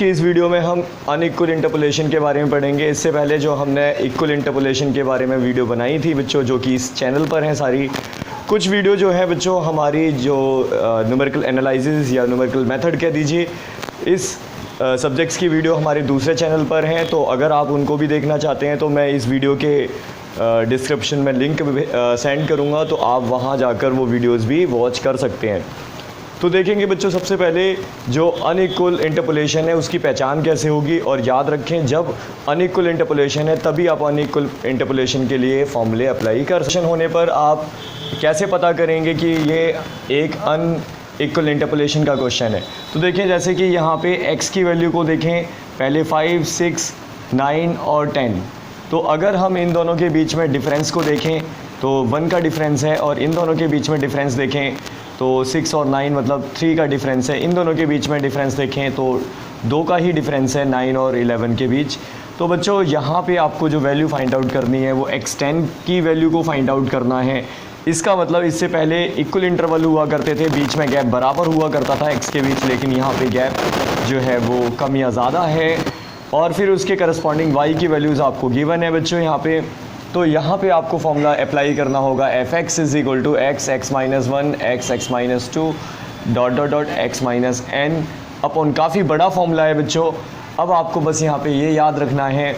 कि इस वीडियो में हम अनइक्वल इंटरपोलेशन के बारे में पढ़ेंगे। इससे पहले जो हमने इक्वल इंटरपोलेशन के बारे में वीडियो बनाई थी बच्चों, जो कि इस चैनल पर हैं सारी, कुछ वीडियो जो है बच्चों हमारी जो न्यूमेरिकल एनालिसिस या न्यूमेरिकल मेथड कह दीजिए, इस सब्जेक्ट्स की वीडियो हमारे दूसरे चैनल पर हैं। तो अगर आप उनको भी देखना चाहते हैं तो मैं इस वीडियो के डिस्क्रिप्शन में लिंक सेंड करूँगा, तो आप वहाँ जाकर वो वीडियोज़ भी वॉच कर सकते हैं। तो देखेंगे बच्चों, सबसे पहले जो अनइक्वल इंटरपोलेशन है उसकी पहचान कैसे होगी। और याद रखें, जब अनइक्वल इंटरपोलेशन है तभी आप अनइक्वल इंटरपोलेशन के लिए फॉर्मूले अप्लाई कर सकते। होने पर आप कैसे पता करेंगे कि ये एक अनइक्वल इंटरपोलेशन का क्वेश्चन है। तो देखें, जैसे कि यहाँ पे x की वैल्यू को देखें, पहले 5, 6, 9 और 10। तो अगर हम इन दोनों के बीच में डिफरेंस को देखें तो 1 का डिफरेंस है, और इन दोनों के बीच में डिफरेंस देखें तो 6 और 9 मतलब 3 का डिफरेंस है। इन दोनों के बीच में डिफरेंस देखें तो 2 का ही डिफरेंस है 9 और 11 के बीच। तो बच्चों यहाँ पे आपको जो वैल्यू फाइंड आउट करनी है वो x10 की वैल्यू को फाइंड आउट करना है। इसका मतलब इससे पहले इक्वल इंटरवल हुआ करते थे, बीच में गैप बराबर हुआ करता था x के बीच, लेकिन यहाँ पे गैप जो है वो कम या ज़्यादा है। और फिर उसके करस्पॉन्डिंग y की वैल्यूज़ आपको गिवन है बच्चों यहाँ पे। तो यहाँ पे आपको फॉर्मूला अप्लाई करना होगा f(x) = x, x-1, x(x-2) ... x-n upon, काफ़ी बड़ा फॉर्मूला है बच्चों। अब आपको बस यहाँ पे ये याद रखना है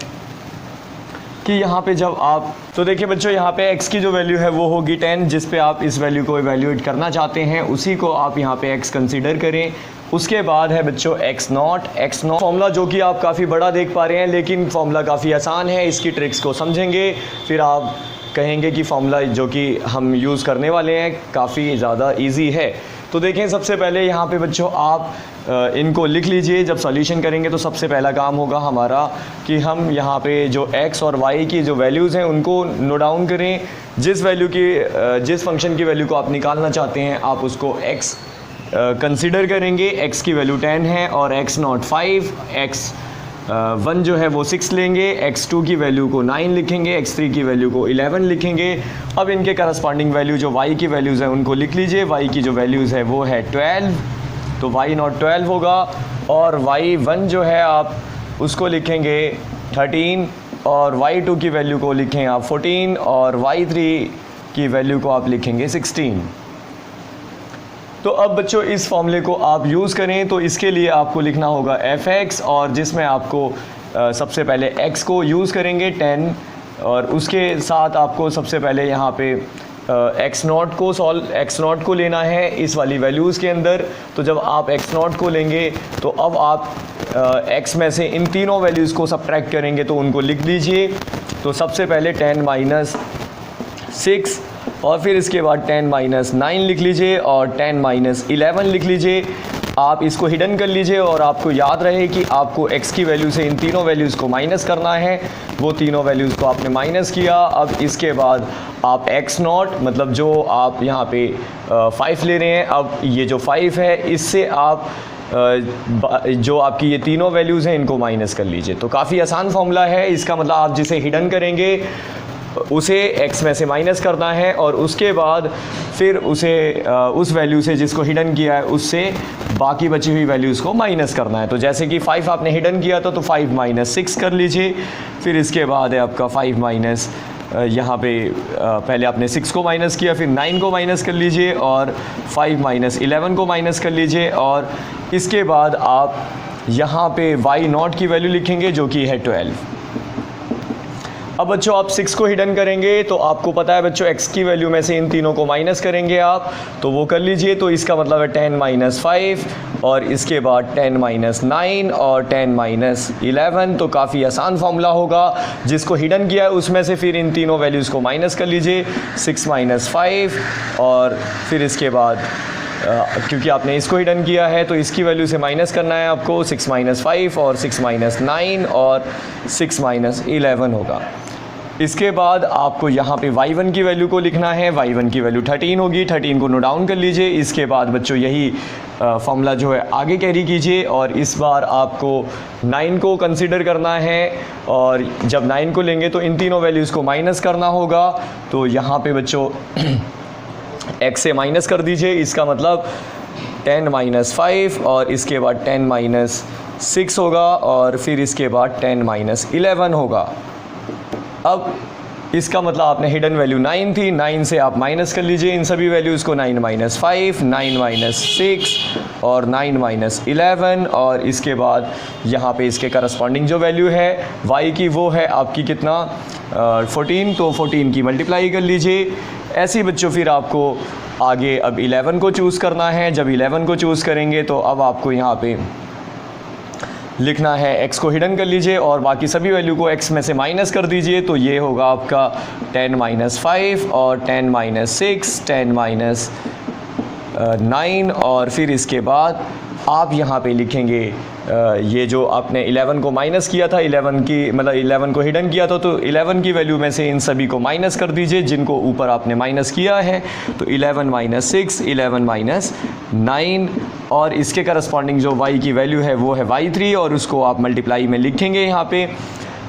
कि यहाँ पे जब आप, तो देखिए बच्चों, यहाँ पे x की जो वैल्यू है वो होगी 10, जिस पे आप इस वैल्यू को इवेल्यूएट करना चाहते हैं, उसी को आप यहाँ पे x कंसीडर करें। उसके बाद है बच्चों x0 फॉर्मूला, जो कि आप काफ़ी बड़ा देख पा रहे हैं, लेकिन फॉर्मूला काफ़ी आसान है। इसकी ट्रिक्स को समझेंगे फिर आप कहेंगे कि फॉर्मूला जो कि हम यूज़ करने वाले हैं काफ़ी ज़्यादा इजी है। तो देखें, सबसे पहले यहाँ पे बच्चों आप इनको लिख लीजिए। जब सॉल्यूशन करेंगे तो सबसे पहला काम होगा हमारा कि हम यहाँ पे जो x और y की जो वैल्यूज़ हैं उनको नोट डाउन करें। जिस फंक्शन की वैल्यू को आप निकालना चाहते हैं आप उसको x कंसीडर करेंगे। x की वैल्यू 10 है और x0 5, x1 जो है वो 6 लेंगे, x2 की वैल्यू को 9 लिखेंगे, x3 की वैल्यू को 11 लिखेंगे। अब इनके करस्पॉन्डिंग वैल्यू जो y की वैल्यूज़ हैं उनको लिख लीजिए। y की जो वैल्यूज़ है वो है 12, तो y0 12 होगा, और y1 जो है आप उसको लिखेंगे 13, और y2 की वैल्यू को लिखें आप 14, और y3 की वैल्यू को आप लिखेंगे 16। तो अब बच्चों इस फॉर्मूले को आप यूज़ करें, तो इसके लिए आपको लिखना होगा f(x), और जिसमें आपको सबसे पहले x को यूज़ करेंगे 10, और उसके साथ आपको सबसे पहले यहाँ पे x0 को लेना है इस वाली वैल्यूज़ के अंदर। तो जब आप x0 को लेंगे तो अब आप x में से इन तीनों वैल्यूज़ को सब्ट्रैक्ट करेंगे, तो उनको लिख दीजिए। तो सबसे पहले 10 - 6, और फिर इसके बाद 10 - 9 लिख लीजिए, और 10 - 11 लिख लीजिए। आप इसको हिडन कर लीजिए, और आपको याद रहे कि आपको x की वैल्यू से इन तीनों वैल्यूज़ को माइनस करना है। वो तीनों वैल्यूज़ को आपने माइनस किया। अब इसके बाद आप x0 मतलब जो आप यहाँ पे 5 ले रहे हैं, अब ये जो 5 है इससे आप जो आपकी ये तीनों वैल्यूज़ हैं इनको माइनस कर लीजिए। तो काफ़ी आसान फॉर्मूला है। इसका मतलब आप जिसे हिडन करेंगे उसे x में से माइनस करना है, और उसके बाद फिर उसे उस वैल्यू से जिसको हिडन किया है उससे बाकी बची हुई वैल्यूज़ को माइनस करना है। तो जैसे कि 5 आपने हिडन किया था, तो 5 - 6 कर लीजिए। फिर इसके बाद है आपका 5 यहाँ पे पहले आपने 6 को माइनस किया, फिर 9 को माइनस कर लीजिए, और 5 - 11 को माइनस कर लीजिए। और इसके बाद आप यहाँ पे y0 की वैल्यू लिखेंगे जो कि है 12। अब बच्चों आप 6 को हिडन करेंगे, तो आपको पता है बच्चों x की वैल्यू में से इन तीनों को माइनस करेंगे आप, तो वो कर लीजिए। तो इसका मतलब है 10 - 5, और इसके बाद 10 - 9 और 10 - 11। तो काफ़ी आसान फॉर्मूला होगा। जिसको हिडन किया है उसमें से फिर इन तीनों वैल्यूज़ को माइनस कर लीजिए, 6 - 5, और फिर इसके बाद क्योंकि आपने इसको हिडन किया है तो इसकी वैल्यू से माइनस करना है आपको, 6 - 5 और 6 - 9 और 6 - 11 होगा। इसके बाद आपको यहाँ पे y1 की वैल्यू को लिखना है। y1 की वैल्यू 13 होगी, 13 को नोट डाउन कर लीजिए। इसके बाद बच्चों यही फॉर्मूला जो है आगे कैरी कीजिए, और इस बार आपको 9 को कंसीडर करना है, और जब 9 को लेंगे तो इन तीनों वैल्यूज़ को माइनस करना होगा। तो यहाँ पे बच्चों x से माइनस कर दीजिए। इसका मतलब 10 - 5 और इसके बाद 10 - 6 होगा और फिर इसके बाद 10 माइनस 11 होगा। अब इसका मतलब आपने हिडन वैल्यू 9 थी, 9 से आप माइनस कर लीजिए इन सभी वैल्यूज़ को, 9 माइनस 5, 9 माइनस 6 और 9 माइनस 11, और इसके बाद यहाँ पे इसके करस्पॉन्डिंग जो वैल्यू है y की वो है आपकी कितना 14, तो 14 की मल्टीप्लाई कर लीजिए। ऐसे ही बच्चों फिर आपको आगे अब 11 को चूज़ करना है। जब 11 को चूज़ करेंगे तो अब आपको यहाँ पे लिखना है x को हिडन कर लीजिए और बाकी सभी वैल्यू को x में से माइनस कर दीजिए, तो ये होगा आपका 10 माइनस 5 और 10 माइनस 6, 10 माइनस 9, और फिर इसके बाद आप यहाँ पे लिखेंगे ये जो आपने 11 को माइनस किया था, 11 की मतलब 11 को हिडन किया था, तो 11 की वैल्यू में से इन सभी को माइनस कर दीजिए जिनको ऊपर आपने माइनस किया है। तो 11 माइनस 6, 11 माइनस 9, और इसके करस्पॉन्डिंग जो y की वैल्यू है वो है y3, और उसको आप मल्टीप्लाई में लिखेंगे यहाँ पे।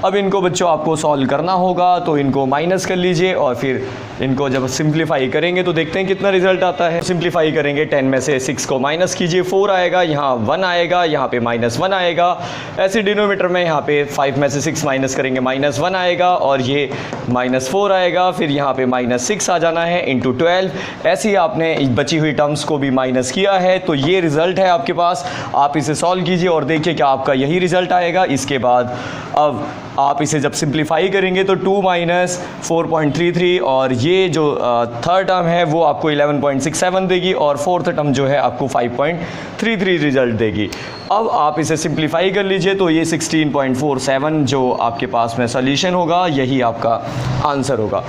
अब इनको बच्चों आपको सॉल्व करना होगा, तो इनको माइनस कर लीजिए और फिर इनको जब सिंप्लीफाई करेंगे तो देखते हैं कितना रिजल्ट आता है। सिंप्लीफाई करेंगे 10 में से 6 को माइनस कीजिए, 4 आएगा, यहाँ 1 आएगा, यहाँ पे माइनस 1 आएगा। ऐसे डिनोमीटर में यहाँ पे 5 में से 6 माइनस करेंगे, माइनस 1 आएगा, और ये माइनस 4 आएगा, फिर यहाँ पे माइनस 6 आ जाना है इंटू 12। ऐसे ही आपने बची हुई टर्म्स को भी माइनस किया है, तो ये रिज़ल्ट है आपके पास। आप इसे सॉल्व कीजिए और देखिए क्या आपका यही रिज़ल्ट आएगा। इसके बाद अब आप इसे जब सिंप्लीफाई करेंगे तो 2 माइनस 4.33, और ये जो थर्ड टर्म है वो आपको 11.67 देगी, और फोर्थ टर्म जो है आपको 5.33 रिजल्ट देगी। अब आप इसे सिंप्लीफाई कर लीजिए तो ये 16.47 जो आपके पास में सॉल्यूशन होगा, यही आपका आंसर होगा।